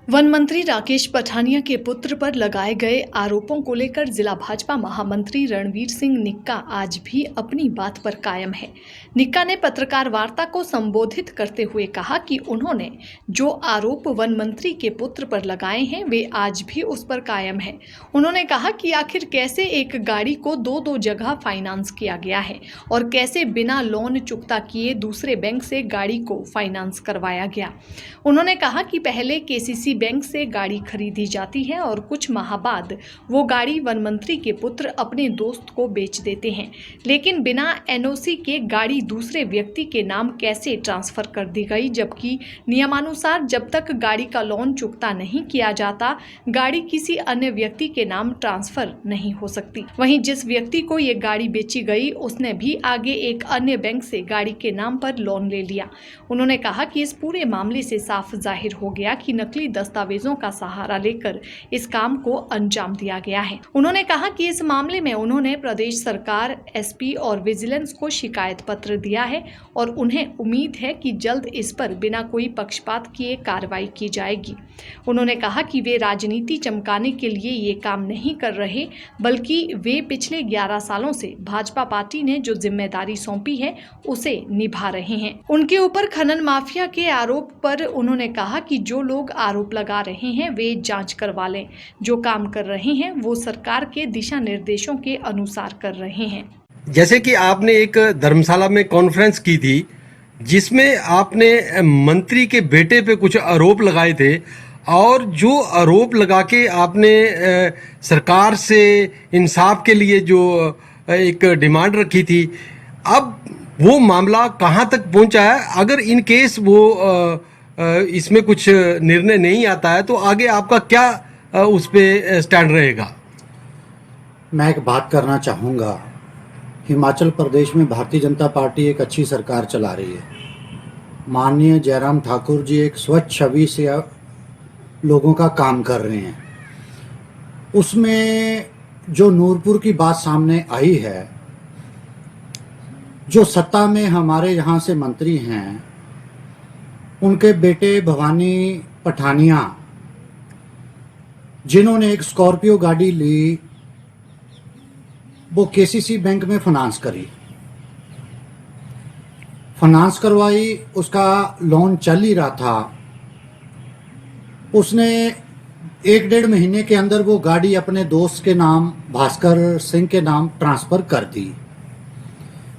One मंत्री राकेश पठानिया के पुत्र पर लगाए गए आरोपों को लेकर जिला भाजपा महामंत्री रणवीर सिंह निक्का आज भी अपनी बात पर कायम है। निक्का ने पत्रकार वार्ता को संबोधित करते हुए कहा कि उन्होंने जो आरोप वन मंत्री के पुत्र पर लगाए हैं वे आज भी उस पर कायम है। उन्होंने कहा कि आखिर कैसे एक गाड़ी को दो जगह फाइनेंस किया गया है और कैसे बिना लोन चुकता किए दूसरे बैंक से गाड़ी को फाइनेंस करवाया गया। उन्होंने कहा कि पहले केसीसी बैंक से गाड़ी खरीदी जाती है और कुछ माह बाद वो गाड़ी वन मंत्री के पुत्र अपने दोस्त को बेच देते हैं, लेकिन बिना एनओसी के गाड़ी दूसरे व्यक्ति के नाम कैसे ट्रांसफर कर दी गई, जबकि नियमानुसार जब तक गाड़ी का लोन चुकता नहीं किया जाता गाड़ी किसी अन्य व्यक्ति के नाम ट्रांसफर नहीं हो सकती। वहीं जिस व्यक्ति को ये गाड़ी बेची गई उसने भी आगे एक अन्य बैंक से गाड़ी के नाम पर लोन ले लिया। उन्होंने कहा कि इस पूरे मामले से साफ जाहिर हो गया कि नकली दस्तावेजों का सहारा लेकर इस काम को अंजाम दिया गया है। उन्होंने कहा कि इस मामले में उन्होंने प्रदेश सरकार, एसपी और विजिलेंस को शिकायत पत्र दिया है और उन्हें उम्मीद है कि जल्द इस पर बिना कोई पक्षपात किए कार्रवाई की जाएगी। उन्होंने कहा कि वे राजनीति चमकाने के लिए ये काम नहीं कर रहे, बल्कि वे पिछले 11 सालों से भाजपा पार्टी ने जो जिम्मेदारी सौंपी है उसे निभा रहे हैं। उनके ऊपर खनन माफिया के आरोप पर उन्होंने कहा कि जो लोग आरोप लगा रहे हैं वे जांच करवा लें। जो काम कर रहे हैं वो सरकार के दिशा निर्देशों के अनुसार कर रहे हैं। जैसे कि आपने एक धर्मशाला में कॉन्फ्रेंस की थी जिसमें आपने मंत्री के बेटे पे कुछ आरोप लगाए थे और जो आरोप लगा के आपने सरकार से इंसाफ के लिए जो एक डिमांड रखी थी, अब वो मामला कहाँ तक पहुँचा है? अगर इन केस वो इसमें कुछ निर्णय नहीं आता है तो आगे आपका क्या उस पे स्टैंड रहेगा? मैं एक बात करना चाहूँगा। हिमाचल प्रदेश में भारतीय जनता पार्टी एक अच्छी सरकार चला रही है। माननीय जयराम ठाकुर जी एक स्वच्छ छवि से लोगों का काम कर रहे हैं। उसमें जो नूरपुर की बात सामने आई है, जो सत्ता में हमारे यहाँ से मंत्री हैं, उनके बेटे भवानी पठानिया जिन्होंने एक स्कॉर्पियो गाड़ी ली, वो केसीसी बैंक में फाइनेंस करी, फाइनेंस करवाई, उसका लोन चल ही रहा था। उसने 1-1.5 महीने के अंदर वो गाड़ी अपने दोस्त के नाम भास्कर सिंह के नाम ट्रांसफ़र कर दी।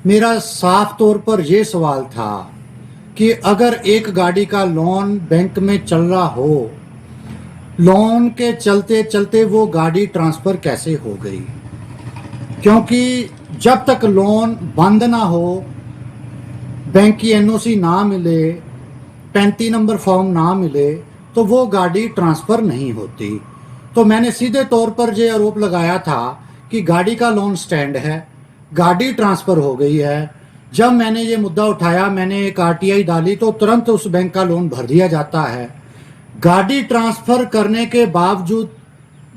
मेरा साफ तौर पर यह सवाल था कि अगर एक गाड़ी का लोन बैंक में चल रहा हो, लोन के चलते चलते वो गाड़ी ट्रांसफ़र कैसे हो गई? क्योंकि जब तक लोन बंद ना हो, बैंक की एनओसी ना मिले, 35 नंबर फॉर्म ना मिले, तो वो गाड़ी ट्रांसफ़र नहीं होती। तो मैंने सीधे तौर पर ये आरोप लगाया था कि गाड़ी का लोन स्टैंड है, गाड़ी ट्रांसफ़र हो गई है। जब मैंने ये मुद्दा उठाया, मैंने एक आरटीआई डाली तो तुरंत उस बैंक का लोन भर दिया जाता है। गाड़ी ट्रांसफ़र करने के बावजूद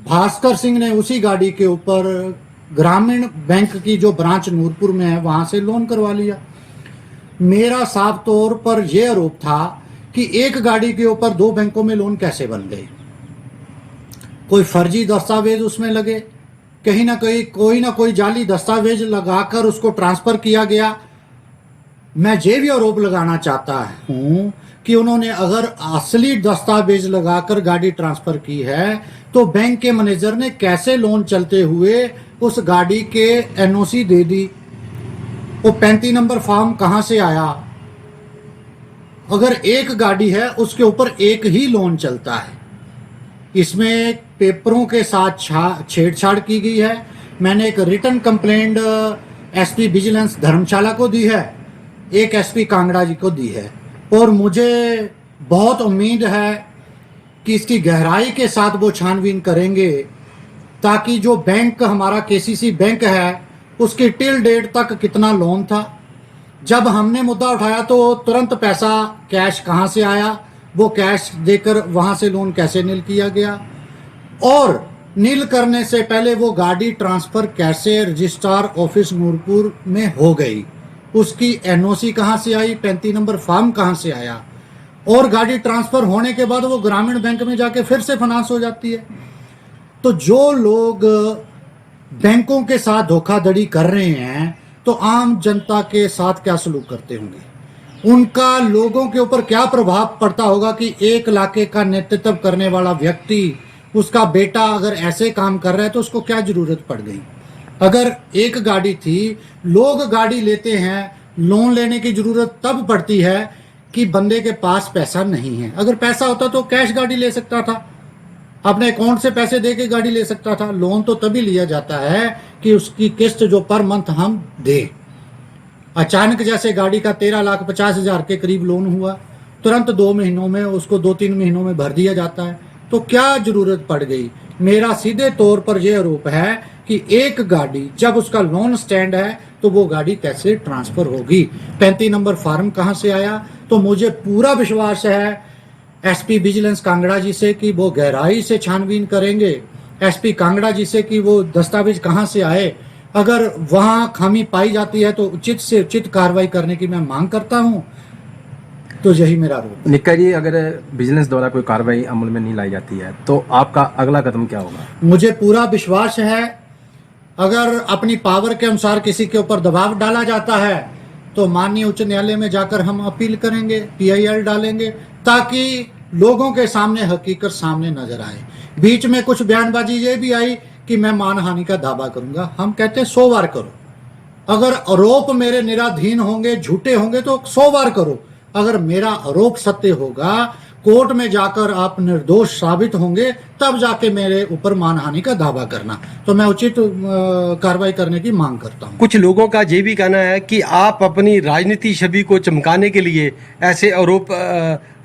भास्कर सिंह ने उसी गाड़ी के ऊपर ग्रामीण बैंक की जो ब्रांच नूरपुर में है वहाँ से लोन करवा लिया। मेरा साफ तौर पर यह आरोप था कि एक गाड़ी के ऊपर 2 बैंकों में लोन कैसे बन गए? कोई फर्जी दस्तावेज उसमें लगे, कहीं ना कहीं कोई ना कोई जाली दस्तावेज लगाकर उसको ट्रांसफ़र किया गया। मैं ये भी आरोप लगाना चाहता हूँ कि उन्होंने अगर असली दस्तावेज लगाकर गाड़ी ट्रांसफ़र की है तो बैंक के मैनेजर ने कैसे लोन चलते हुए उस गाड़ी के एनओसी दे दी? वो 35 नंबर फॉर्म कहाँ से आया? अगर एक गाड़ी है उसके ऊपर एक ही लोन चलता है। इसमें पेपरों के साथ छेड़छाड़ की गई है। मैंने एक रिटन कंप्लेंट एसपी विजिलेंस धर्मशाला को दी है, एक एसपी कांगड़ा जी को दी है, और मुझे बहुत उम्मीद है कि इसकी गहराई के साथ वो छानबीन करेंगे ताकि जो बैंक हमारा केसीसी बैंक है उसकी टिल डेट तक कितना लोन था। जब हमने मुद्दा उठाया तो तुरंत पैसा कैश कहाँ से आया, वो कैश देकर वहाँ से लोन कैसे नील किया गया, और नील करने से पहले वो गाड़ी ट्रांसफ़र कैसे रजिस्ट्रार ऑफिस नूरपुर में हो गई, उसकी एनओसी कहाँ से आई, 35 नंबर फॉर्म कहाँ से आया, और गाड़ी ट्रांसफर होने के बाद वो ग्रामीण बैंक में जाके फिर से फाइनेंस हो जाती है। तो जो लोग बैंकों के साथ धोखाधड़ी कर रहे हैं तो आम जनता के साथ क्या सलूक करते होंगे, उनका लोगों के ऊपर क्या प्रभाव पड़ता होगा कि एक इलाके का नेतृत्व करने वाला व्यक्ति, उसका बेटा अगर ऐसे काम कर रहा है तो उसको क्या जरूरत पड़ गई। अगर एक गाड़ी थी, लोग गाड़ी लेते हैं, लोन लेने की जरूरत तब पड़ती है कि बंदे के पास पैसा नहीं है। अगर पैसा होता तो कैश गाड़ी ले सकता था, अपने अकाउंट से पैसे दे के गाड़ी ले सकता था। लोन तो तभी लिया जाता है कि उसकी किस्त जो पर मंथ हम दें। अचानक जैसे गाड़ी का 13,50,000 के करीब लोन हुआ, तुरंत 2 महीनों में उसको 2-3 महीनों में भर दिया जाता है, तो क्या जरूरत पड़ गई। मेरा सीधे तौर पर यह आरोप है कि एक गाड़ी जब उसका लोन स्टैंड है तो वो गाड़ी कैसे ट्रांसफर होगी, 35 नंबर फार्म कहां से आया। तो मुझे पूरा विश्वास है एसपी विजिलेंस कांगड़ा जी से कि वो गहराई से छानबीन करेंगे, एसपी कांगड़ा जी से कि वो दस्तावेज कहां से आए। अगर वहां खामी पाई जाती है तो उचित से उचित कार्रवाई करने की मैं मांग करता हूं। तो यही मेरा आरोप है। निक्का जी, अगर विजिलेंस द्वारा कोई कार्रवाई अमल में नहीं लाई जाती है तो आपका अगला कदम क्या होगा? मुझे पूरा विश्वास है अगर अपनी पावर के अनुसार किसी के ऊपर दबाव डाला जाता है तो माननीय उच्च न्यायालय में जाकर हम अपील करेंगे, PIL डालेंगे, ताकि लोगों के सामने हकीकत सामने नजर आए। बीच में कुछ बयानबाजी ये भी आई कि मैं मानहानि का दावा करूंगा। हम कहते हैं 100 बार करो। अगर आरोप मेरे निराधीन होंगे, झूठे होंगे तो 100 बार करो। अगर मेरा आरोप सत्य होगा, कोर्ट में जाकर आप निर्दोष साबित होंगे, तब जाके मेरे ऊपर मानहानि का दावा करना। तो मैं उचित कार्रवाई करने की मांग करता हूं। कुछ लोगों का ये भी कहना है कि आप अपनी राजनीति छवि को चमकाने के लिए ऐसे आरोप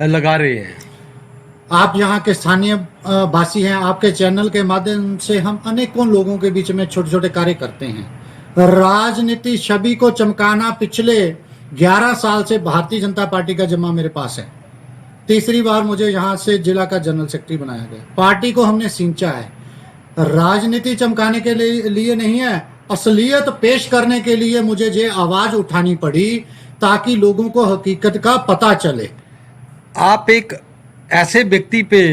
लगा रहे हैं। आप यहाँ के स्थानीय वासी हैं, आपके चैनल के माध्यम से हम अनेकों लोगों के बीच में छोटे छोटे कार्य करते हैं। राजनीति छवि को चमकाना पिछले 11 साल से भारतीय जनता पार्टी का जिम्मा मेरे पास है। तीसरी बार मुझे यहाँ से जिला का जनरल सेक्रेटरी बनाया गया। पार्टी को हमने सींचा है, राजनीति चमकाने के लिए नहीं है, असलियत पेश करने के लिए मुझे ये आवाज उठानी पड़ी ताकि लोगों को हकीकत का पता चले। आप एक ऐसे व्यक्ति पे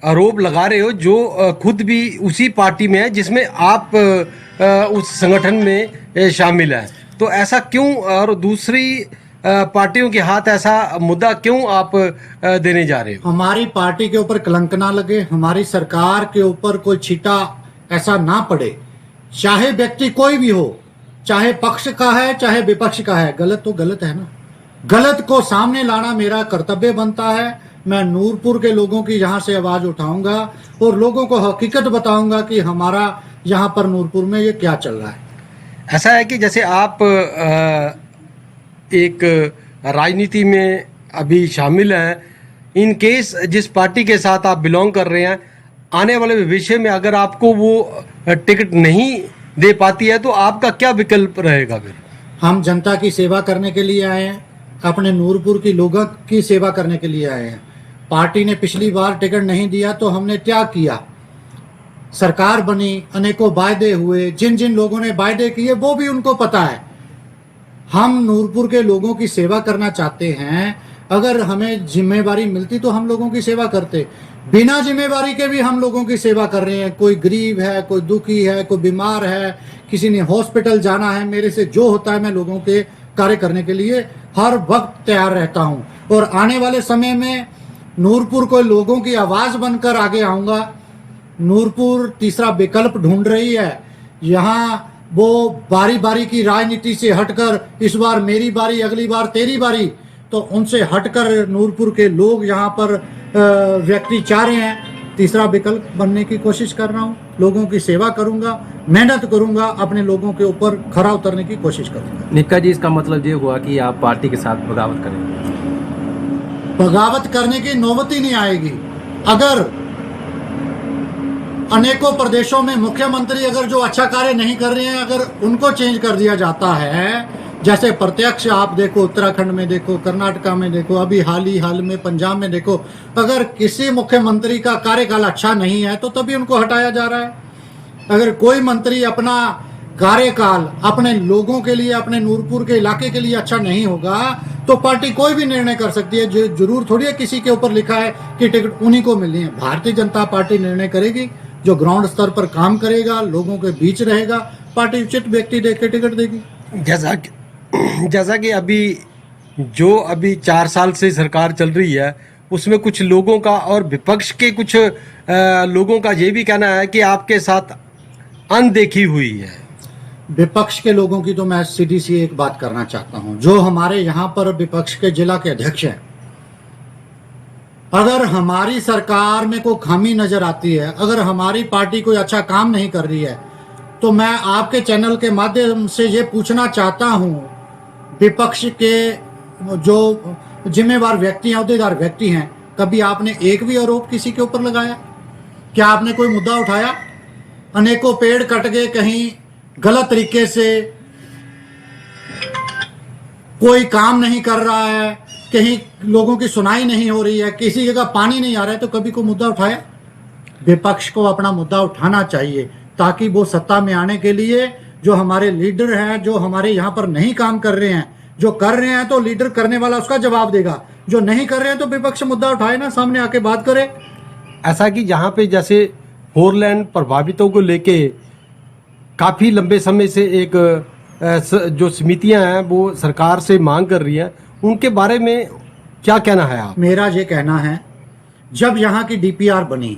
आरोप लगा रहे हो जो खुद भी उसी पार्टी में है जिसमें आप उस संगठन में शामिल हैं, तो ऐसा क्यों, और दूसरी पार्टियों के हाथ ऐसा मुद्दा क्यों आप देने जा रहे हो? हमारी पार्टी के ऊपर कलंक ना लगे, हमारी सरकार के ऊपर कोई छीटा ऐसा ना पड़े। चाहे व्यक्ति कोई भी हो, चाहे पक्ष का है चाहे विपक्ष का है, गलत तो गलत है ना। गलत को सामने लाना मेरा कर्तव्य बनता है। मैं नूरपुर के लोगों की यहाँ से आवाज उठाऊंगा और लोगों को हकीकत बताऊंगा कि हमारा यहाँ पर नूरपुर में ये क्या चल रहा है। ऐसा है कि जैसे आप एक राजनीति में अभी शामिल हैं, इन केस जिस पार्टी के साथ आप बिलोंग कर रहे हैं, आने वाले भविष्य में अगर आपको वो टिकट नहीं दे पाती है तो आपका क्या विकल्प रहेगा फिर? हम जनता की सेवा करने के लिए आए हैं, अपने नूरपुर की लोगों की सेवा करने के लिए आए हैं। पार्टी ने पिछली बार टिकट नहीं दिया तो हमने क्या किया, सरकार बनी, अनेकों वायदे हुए, जिन जिन लोगों ने वायदे किए वो भी उनको पता है। हम नूरपुर के लोगों की सेवा करना चाहते हैं। अगर हमें जिम्मेवारी मिलती तो हम लोगों की सेवा करते। बिना जिम्मेवारी के भी हम लोगों की सेवा कर रहे हैं। कोई गरीब है, कोई दुखी है, कोई बीमार है, किसी ने हॉस्पिटल जाना है, मेरे से जो होता है मैं लोगों के कार्य करने के लिए हर वक्त तैयार रहता हूं। और आने वाले समय में नूरपुर को लोगों की आवाज बनकर आगे आऊंगा। नूरपुर तीसरा विकल्प ढूंढ रही है। यहाँ वो बारी बारी की राजनीति से हटकर इस बार मेरी बारी, अगली बार तेरी बारी, तो उनसे हटकर नूरपुर के लोग यहाँ पर व्यक्ति चाह रहे हैं। तीसरा विकल्प बनने की कोशिश कर रहा हूँ, लोगों की सेवा करूंगा, मेहनत करूंगा, अपने लोगों के ऊपर खरा उतरने की कोशिश करूंगा। निक्का जी, इसका मतलब ये हुआ कि आप पार्टी के साथ बगावत करेंगे? बगावत करने की नौबत ही नहीं आएगी। अगर अनेकों प्रदेशों में मुख्यमंत्री अगर जो अच्छा कार्य नहीं कर रहे हैं, अगर उनको चेंज कर दिया जाता है, जैसे प्रत्यक्ष आप देखो, उत्तराखंड में देखो, कर्नाटका में देखो, अभी हाल में पंजाब में देखो, अगर किसी मुख्यमंत्री का कार्यकाल अच्छा नहीं है तो तभी उनको हटाया जा रहा है। अगर कोई मंत्री अपना कार्यकाल अपने लोगों के लिए, अपने नूरपुर के इलाके के लिए अच्छा नहीं होगा तो पार्टी कोई भी निर्णय कर सकती है। जरूर थोड़ी है किसी के ऊपर लिखा है कि टिकट उन्हीं को मिलनी है। भारतीय जनता पार्टी निर्णय करेगी, जो ग्राउंड स्तर पर काम करेगा, लोगों के बीच रहेगा, पार्टी उचित व्यक्ति देख के टिकट देगी। जैसा कि अभी 4 साल से सरकार चल रही है, उसमें कुछ लोगों का और विपक्ष के कुछ लोगों का ये भी कहना है कि आपके साथ अनदेखी हुई है। विपक्ष के लोगों की तो मैं सीधी सी एक बात करना चाहता हूं। जो हमारे यहां पर विपक्ष के जिला के अध्यक्ष हैं, अगर हमारी सरकार में कोई खामी नजर आती है, अगर हमारी पार्टी कोई अच्छा काम नहीं कर रही है, तो मैं आपके चैनल के माध्यम से ये पूछना चाहता हूं, विपक्ष के जो जिम्मेवार व्यक्ति हैं, अहदेदार व्यक्ति हैं, कभी आपने एक भी आरोप किसी के ऊपर लगाया? क्या आपने कोई मुद्दा उठाया? अनेकों पेड़ कट गए, कहीं गलत तरीके से कोई काम नहीं कर रहा है, कहीं लोगों की सुनाई नहीं हो रही है, किसी जगह पानी नहीं आ रहा है, तो कभी कोई मुद्दा उठाया? विपक्ष को अपना मुद्दा उठाना चाहिए, ताकि वो सत्ता में आने के लिए जो हमारे लीडर हैं, जो हमारे यहाँ पर नहीं काम कर रहे हैं, जो कर रहे हैं तो लीडर करने वाला उसका जवाब देगा, जो नहीं कर रहे हैं तो विपक्ष मुद्दा उठाए ना, सामने आके बात करे। ऐसा कि जहाँ पे जैसे फोरलैंड प्रभावितों को लेके काफ़ी लंबे समय से एक जो समितियां हैं वो सरकार से मांग कर रही हैं, उनके बारे में क्या कहना है आप? मेरा ये कहना है, जब यहाँ की डीपीआर बनी,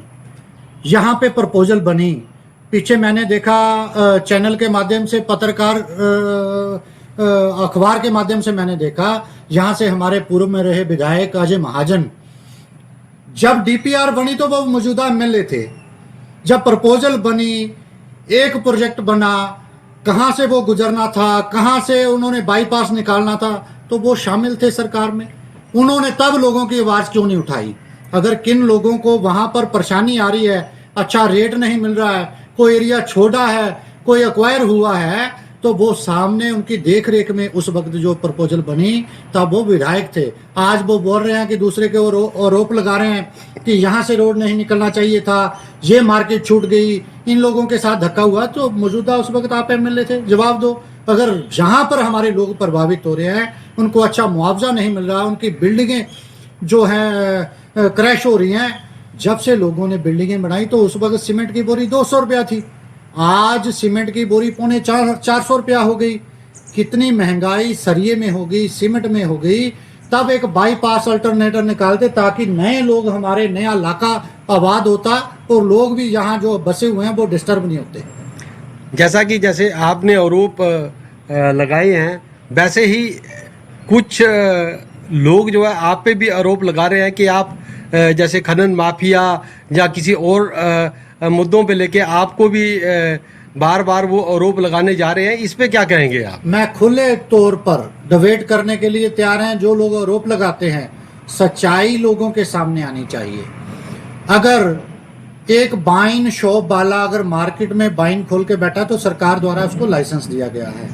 यहाँ पे प्रपोजल बनी, पीछे मैंने देखा चैनल के माध्यम से, पत्रकार अखबार के माध्यम से मैंने देखा, यहाँ से हमारे पूर्व में रहे विधायक अजय महाजन, जब डीपीआर बनी तो वो मौजूदा एमएलए थे। जब प्रपोजल बनी, एक प्रोजेक्ट बना, कहाँ से वो गुजरना था, कहाँ से उन्होंने बाईपास निकालना था, तो वो शामिल थे सरकार में। उन्होंने तब लोगों की आवाज़ क्यों नहीं उठाई? अगर किन लोगों को वहाँ पर परेशानी आ रही है, अच्छा रेट नहीं मिल रहा है, कोई एरिया छोटा है, कोई एक्वायर हुआ है, तो वो सामने उनकी देख रेख में उस वक्त जो प्रपोजल बनी, तब वो विधायक थे। आज वो बोल रहे हैं कि दूसरे के आरोप लगा रहे हैं कि यहाँ से रोड नहीं निकलना चाहिए था, ये मार्केट छूट गई, इन लोगों के साथ धक्का हुआ। तो मौजूदा उस वक्त आप एमएलए थे, जवाब दो। अगर जहाँ पर हमारे लोग प्रभावित हो रहे हैं, उनको अच्छा मुआवजा नहीं मिल रहा, उनकी बिल्डिंगें जो हैं क्रैश हो रही हैं। जब से लोगों ने बिल्डिंगें बनाई तो उस वक्त सीमेंट की बोरी 200 रुपया थी, आज सीमेंट की बोरी 450 रुपया हो गई। कितनी महंगाई सरिये में हो गई, सीमेंट में हो गई। तब एक बाईपास अल्टरनेटर निकालते ताकि नए लोग, हमारे नया इलाका आबाद होता और लोग भी यहाँ जो बसे हुए हैं वो डिस्टर्ब नहीं होते। जैसे आपने आरोप लगाए हैं, वैसे ही कुछ लोग जो है आप पे भी आरोप लगा रहे हैं कि आप जैसे खनन माफिया या किसी और मुद्दों पे लेके आपको भी बार बार वो आरोप लगाने जा रहे हैं। इस पे क्या कहेंगे आप? मैं खुले तौर पर डिबेट करने के लिए तैयार हैं। जो लोग आरोप लगाते हैं, सच्चाई लोगों के सामने आनी चाहिए। अगर एक वाइन शॉप वाला अगर मार्केट में वाइन खोल के बैठा तो सरकार द्वारा उसको लाइसेंस दिया गया है।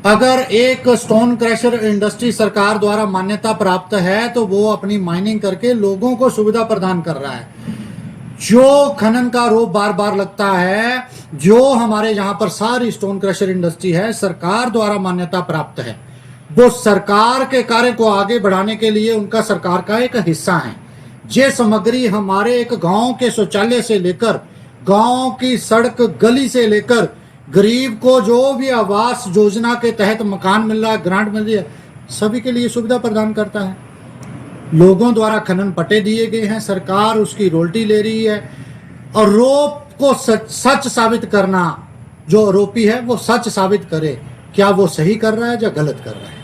अगर एक स्टोन क्रशर इंडस्ट्री सरकार द्वारा मान्यता प्राप्त है तो वो अपनी माइनिंग करके लोगों को सुविधा प्रदान कर रहा है। जो खनन का आरोप बार बार लगता है, जो हमारे यहाँ पर सारी स्टोन क्रशर इंडस्ट्री है सरकार द्वारा मान्यता प्राप्त है, वो सरकार के कार्य को आगे बढ़ाने के लिए उनका सरकार का एक हिस्सा है। ये सामग्री हमारे एक गांव के शौचालय से लेकर गांव की सड़क गली से लेकर गरीब को जो भी आवास योजना के तहत मकान मिल रहा है, ग्रांट मिल रही है, सभी के लिए सुविधा प्रदान करता है। लोगों द्वारा खनन पट्टे दिए गए हैं, सरकार उसकी रॉयल्टी ले रही है। आरोप को सच साबित करना, जो आरोपी है वो सच साबित करे, क्या वो सही कर रहा है या गलत कर रहा है।